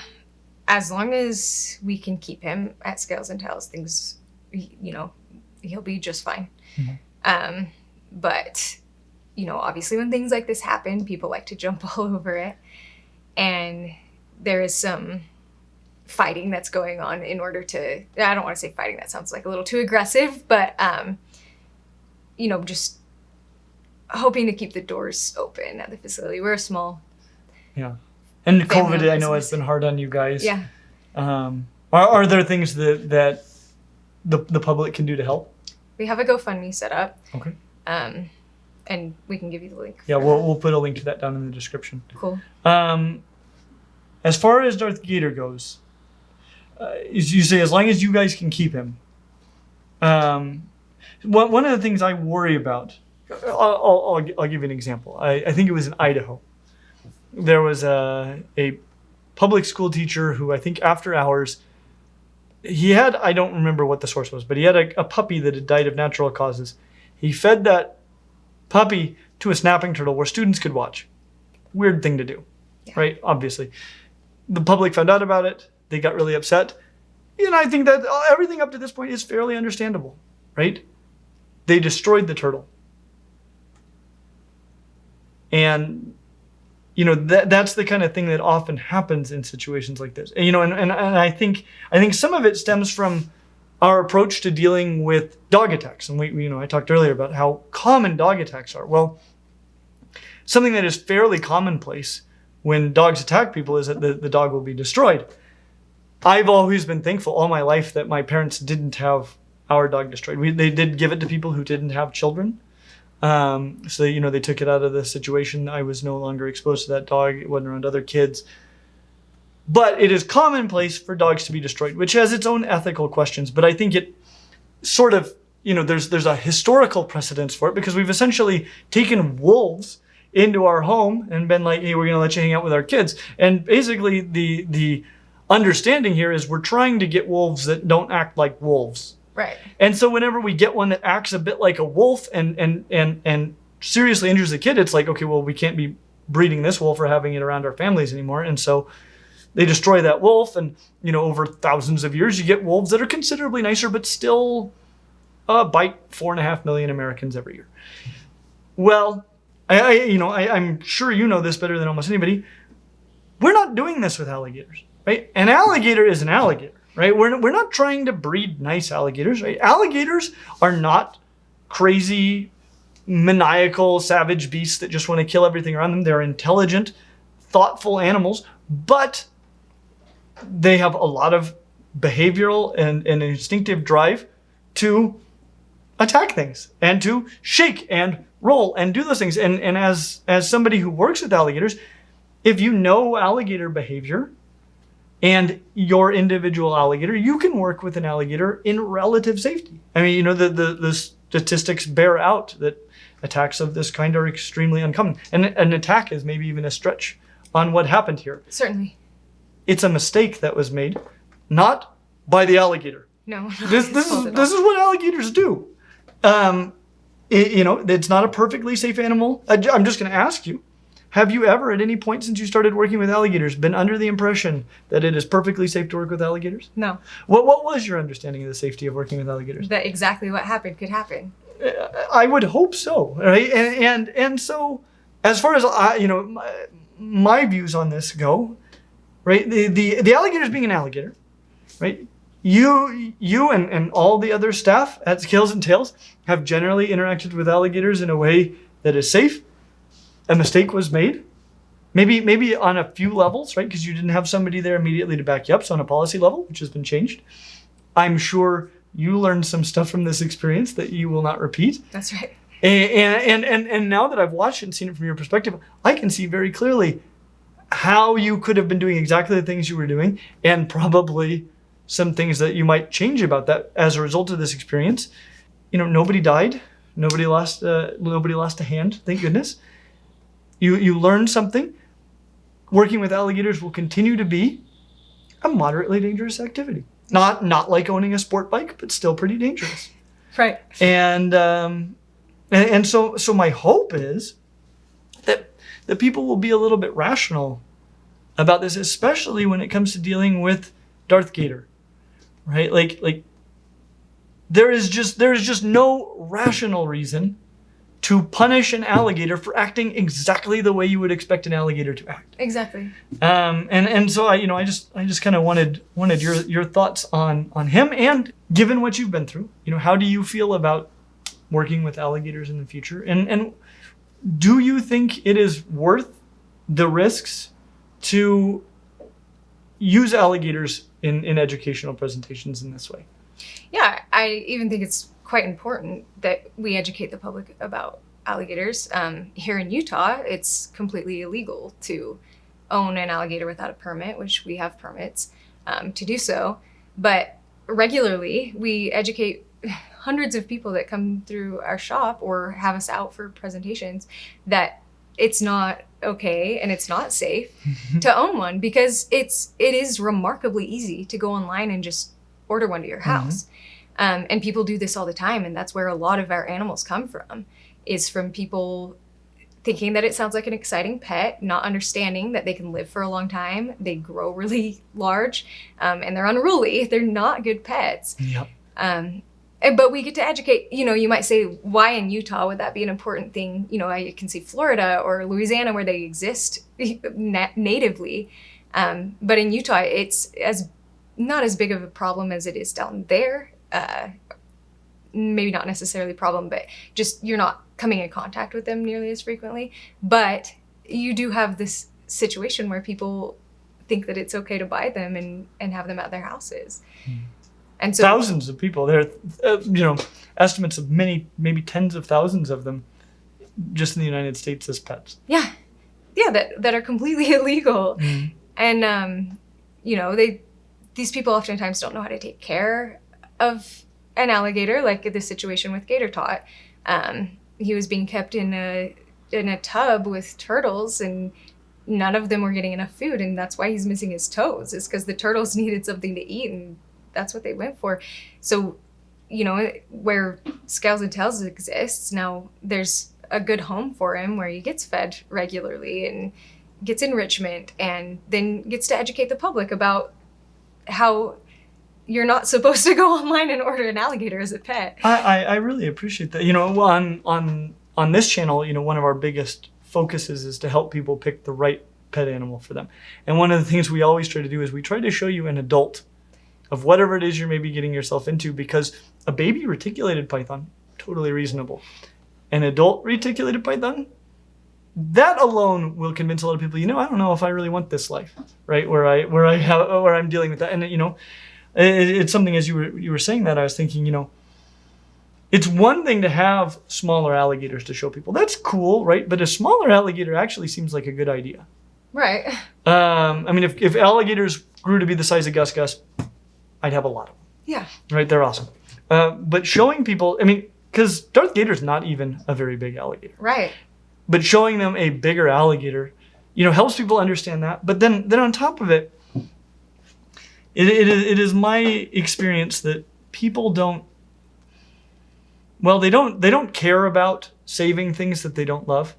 B: as long as we can keep him at scales and tails, things, he'll be just fine. But, obviously when things like this happen, people like to jump all over it. And there is some fighting that's going on in order to, I don't want to say fighting, that sounds like a little too aggressive, but, just hoping to keep the doors open at the facility. We're a small.
A: Yeah. And COVID, I know,
B: business.
A: has been hard on you guys.
B: Yeah.
A: Are there things that the public can do to help?
B: We have a GoFundMe set up.
A: Okay.
B: And we can give you the link.
A: Yeah, we'll put a link to that down in the description.
B: Cool.
A: As far as Darth Gator goes, you say as long as you guys can keep him. One of the things I worry about, I'll give you an example. I think it was in Idaho. There was a public school teacher who I think after hours, he had, I don't remember what the source was, but he had a puppy that had died of natural causes. He fed that puppy to a snapping turtle where students could watch. Weird thing to do, right? Obviously. The public found out about it. They got really upset. And I think that everything up to this point is fairly understandable, right? They destroyed the turtle. And, that's the kind of thing that often happens in situations like this. And I think some of it stems from our approach to dealing with dog attacks. And I talked earlier about how common dog attacks are. Well, something that is fairly commonplace when dogs attack people is that the dog will be destroyed. I've always been thankful all my life that my parents didn't have our dog destroyed. They did give it to people who didn't have children. So, they took it out of the situation. I was no longer exposed to that dog. It wasn't around other kids. But it is commonplace for dogs to be destroyed, which has its own ethical questions. But I think it sort of, there's a historical precedence for it because we've essentially taken wolves into our home and been like, hey, we're going to let you hang out with our kids. And basically the understanding here is we're trying to get wolves that don't act like wolves.
B: Right.
A: And so whenever we get one that acts a bit like a wolf and seriously injures a kid, it's like, okay, well, we can't be breeding this wolf or having it around our families anymore. And so they destroy that wolf. And, over thousands of years, you get wolves that are considerably nicer, but still bite 4.5 million Americans every year. Well, I'm sure you know this better than almost anybody. We're not doing this with alligators, right? An alligator is an alligator, right? We're not trying to breed nice alligators, right? Alligators are not crazy, maniacal, savage beasts that just want to kill everything around them. They're intelligent, thoughtful animals, but they have a lot of behavioral and instinctive drive to attack things and to shake and roll and do those things. And as somebody who works with alligators, if you know alligator behavior and your individual alligator, you can work with an alligator in relative safety. I mean, the statistics bear out that attacks of this kind are extremely uncommon. And an attack is maybe even a stretch on what happened here.
B: Certainly.
A: It's a mistake that was made, not by the alligator.
B: No.
A: This is what alligators do. It's not a perfectly safe animal. I'm just going to ask you, have you ever at any point since you started working with alligators been under the impression that it is perfectly safe to work with alligators?
B: No.
A: What was your understanding of the safety of working with alligators?
B: That exactly what happened could happen.
A: I would hope so, right? And so, as far as my views on this go, right? The alligator's being an alligator, right? You and all the other staff at Scales and Tails have generally interacted with alligators in a way that is safe. A mistake was made, maybe on a few levels, right? Because you didn't have somebody there immediately to back you up. So on a policy level, which has been changed, I'm sure you learned some stuff from this experience that you will not repeat.
B: That's right.
A: And now that I've watched it and seen it from your perspective, I can see very clearly how you could have been doing exactly the things you were doing, and probably some things that you might change about that as a result of this experience. Nobody died. Nobody lost a hand, thank goodness. You learned something. Working with alligators will continue to be a moderately dangerous activity. Not like owning a sport bike, but still pretty dangerous.
B: Right.
A: And so my hope is that people will be a little bit rational about this, especially when it comes to dealing with Darth Gator, right? Like there is just no rational reason to punish an alligator for acting exactly the way you would expect an alligator to act.
B: Exactly.
A: And so I just kind of wanted your thoughts on him, and given what you've been through, how do you feel about working with alligators in the future? And do you think it is worth the risks to use alligators in educational presentations in this way?
B: Yeah, I even think it's quite important that we educate the public about alligators. Here in Utah, it's completely illegal to own an alligator without a permit, which we have permits to do so. But regularly, we educate hundreds of people that come through our shop or have us out for presentations that it's not okay and it's not safe to own one, because it is remarkably easy to go online and just order one to your house. And people do this all the time, and that's where a lot of our animals come from, is from people thinking that it sounds like an exciting pet, not understanding that they can live for a long time, they grow really large, and they're unruly. They're not good pets.
A: Yep.
B: But we get to educate. You might say, why in Utah would that be an important thing? I can see Florida or Louisiana where they exist natively. But in Utah, it's not as big of a problem as it is down there. Maybe not necessarily a problem, but just you're not coming in contact with them nearly as frequently. But you do have this situation where people think that it's okay to buy them and have them at their houses. And so
A: thousands of people. There are, estimates of maybe tens of thousands of them just in the United States as pets.
B: Yeah, that are completely illegal. And these people oftentimes don't know how to take care of an alligator, like this situation with Gator Tot. He was being kept in a tub with turtles, and none of them were getting enough food, and that's why he's missing his toes, is because the turtles needed something to eat, and that's what they went for. So, where Scales and Tails exists, now there's a good home for him where he gets fed regularly and gets enrichment and then gets to educate the public about how you're not supposed to go online and order an alligator as a pet.
A: I really appreciate that. On this channel, one of our biggest focuses is to help people pick the right pet animal for them. And one of the things we always try to do is we try to show you an adult of whatever it is you're maybe getting yourself into, because a baby reticulated python, totally reasonable. An adult reticulated python, that alone will convince a lot of people, I don't know if I really want this life, right? Where I'm dealing with that. And it's something, as you were saying that, I was thinking, it's one thing to have smaller alligators to show people. That's cool, right? But a smaller alligator actually seems like a good idea.
B: Right.
A: If alligators grew to be the size of Gus, I'd have a lot of them.
B: Yeah.
A: Right? They're awesome. But showing people, because Darth Gator's not even a very big alligator.
B: Right.
A: But showing them a bigger alligator, helps people understand that. But then on top of it, it is my experience that people don't care about saving things that they don't love,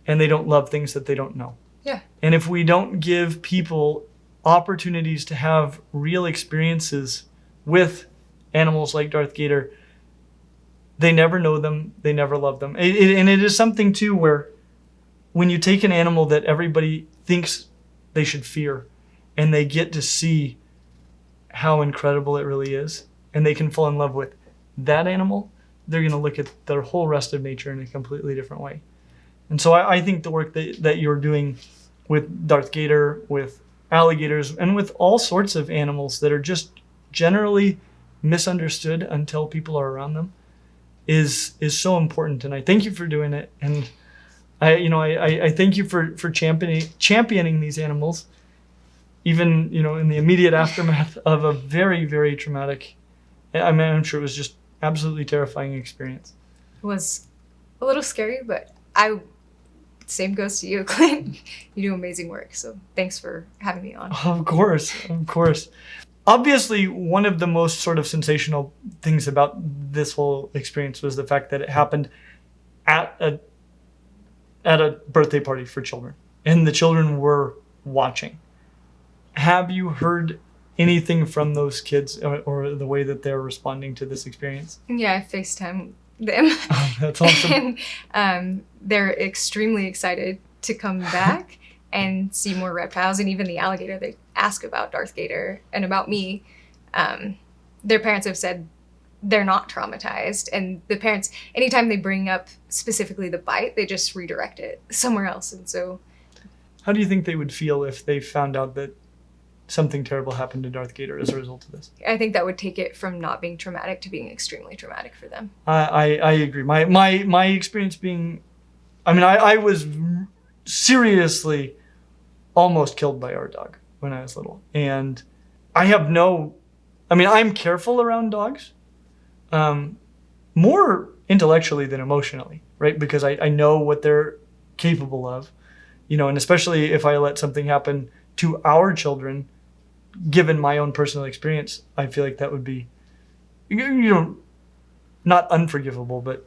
A: and they don't love things that they don't know.
B: Yeah.
A: And if we don't give people opportunities to have real experiences with animals like Darth Gator, they never know them, they never love them. And it is something too where when you take an animal that everybody thinks they should fear, and they get to see how incredible it really is, and they can fall in love with that animal, they're going to look at their whole rest of nature in a completely different way. And so I think the work that you're doing with Darth Gator, with alligators, and with all sorts of animals that are just generally misunderstood until people are around them is so important. And I thank you for doing it. And I thank you for championing these animals, even, in the immediate aftermath of a very, very traumatic, I'm sure it was just absolutely terrifying experience.
B: It was a little scary, but same goes to you, Clint. You do amazing work, so thanks for having me on.
A: Of course. Obviously, one of the most sort of sensational things about this whole experience was the fact that it happened at a birthday party for children, and the children were watching. Have you heard anything from those kids or the way that they're responding to this experience?
B: Yeah, I FaceTime them.
A: Oh, that's awesome.
B: And they're extremely excited to come back and see more reptiles, and even the alligator. They ask about Darth Gator and about me. Their parents have said they're not traumatized, and the parents, anytime they bring up specifically the bite, they just redirect it somewhere else. And so,
A: how do you think they would feel if they found out that something terrible happened to Darth Gator as a result of this?
B: I think that would take it from not being traumatic to being extremely traumatic for them.
A: I agree. My experience being, I was seriously almost killed by our dog when I was little. And I'm careful around dogs, more intellectually than emotionally, right? Because I know what they're capable of, and especially if I let something happen to our children, given my own personal experience, I feel like that would be, not unforgivable, but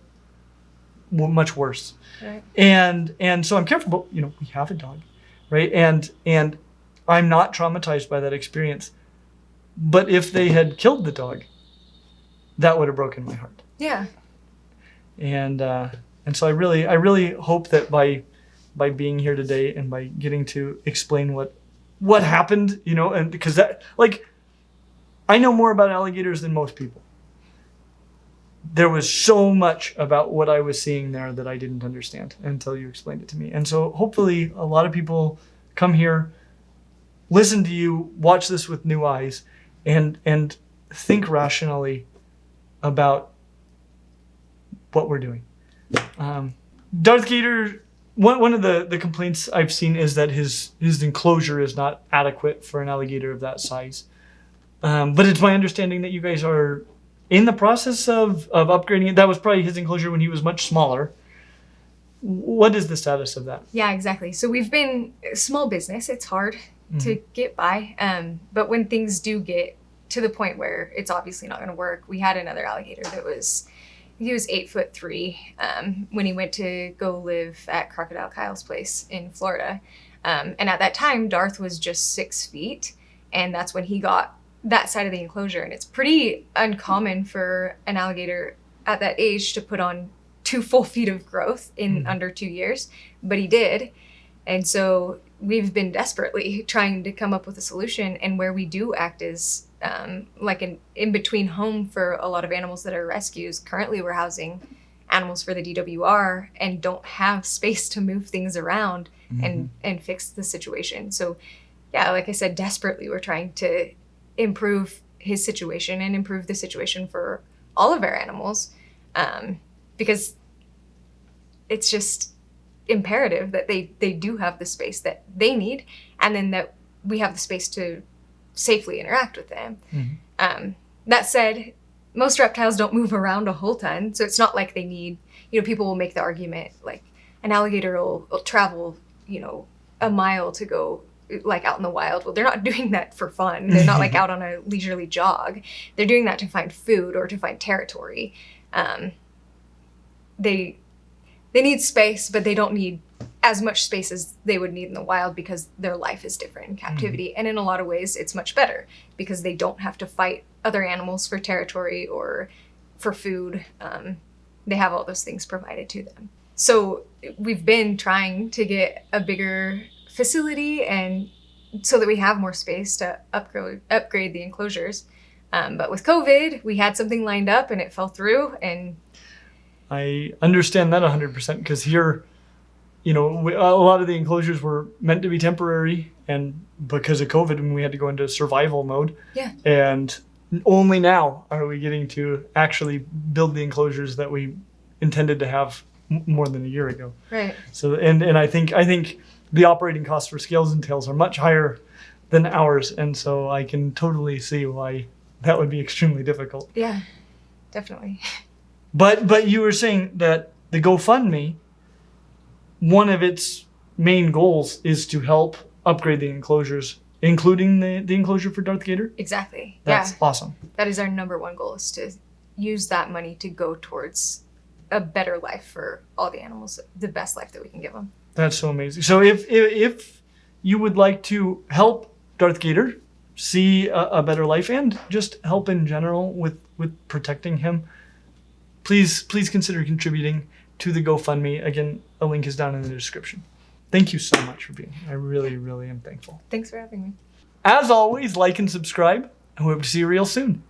A: much worse.
B: Right.
A: And so I'm careful, but we have a dog, right? And I'm not traumatized by that experience. But if they had killed the dog, that would have broken my heart.
B: Yeah.
A: And so I really hope that by being here today and by getting to explain what happened, and because that, I know more about alligators than most people. There was so much about what I was seeing there that I didn't understand until you explained it to me. And so hopefully a lot of people come here, listen to you, watch this with new eyes, and think rationally about what we're doing. Darth Gator, one of the complaints I've seen is that his enclosure is not adequate for an alligator of that size. But it's my understanding that you guys are in the process of upgrading it. That was probably his enclosure when he was much smaller. What is the status of that?
B: Yeah, exactly. So we've been a small business. It's hard to get by. But when things do get to the point where it's obviously not going to work, we had another alligator that was he was 8'3" when he went to go live at Crocodile Kyle's place in Florida. And at that time, Darth was just 6 feet, and that's when he got that side of the enclosure. And it's pretty uncommon for an alligator at that age to put on 2 full feet of growth in under 2 years, but he did. And so we've been desperately trying to come up with a solution, and where we do act as like an in-between home for a lot of animals that are rescues. Currently we're housing animals for the DWR and don't have space to move things around and fix the situation. So yeah, like I said, desperately we're trying to improve his situation and improve the situation for all of our animals, because it's just imperative that they do have the space that they need, and then that we have the space to safely interact with them. That said, most reptiles don't move around a whole ton, so it's not like they need, people will make the argument like an alligator will travel, a mile to go like out in the wild. Well, they're not doing that for fun. They're not like out on a leisurely jog. They're doing that to find food or to find territory. They need space, but they don't need as much space as they would need in the wild, because their life is different in captivity. And in a lot of ways, it's much better because they don't have to fight other animals for territory or for food. They have all those things provided to them. So we've been trying to get a bigger facility, and so that we have more space to upgrade the enclosures. But with COVID, we had something lined up and it fell through. And
A: I understand that 100%, because here, a lot of the enclosures were meant to be temporary, and because of COVID, we had to go into survival mode.
B: Yeah. And
A: only now are we getting to actually build the enclosures that we intended to have more than a year ago.
B: Right.
A: So, and I think the operating costs for scales and tails are much higher than ours, and so I can totally see why that would be extremely difficult.
B: Yeah, definitely.
A: But you were saying that the GoFundMe, one of its main goals is to help upgrade the enclosures, including the enclosure for Darth Gator?
B: Exactly.
A: That's awesome.
B: That is our number one goal, is to use that money to go towards a better life for all the animals, the best life that we can give them.
A: That's so amazing. So if you would like to help Darth Gator see a better life, and just help in general with protecting him, please consider contributing to the GoFundMe. Again, a link is down in the description. Thank you so much for being here. I really, really am thankful.
B: Thanks for having me.
A: As always, like and subscribe, and we hope to see you real soon.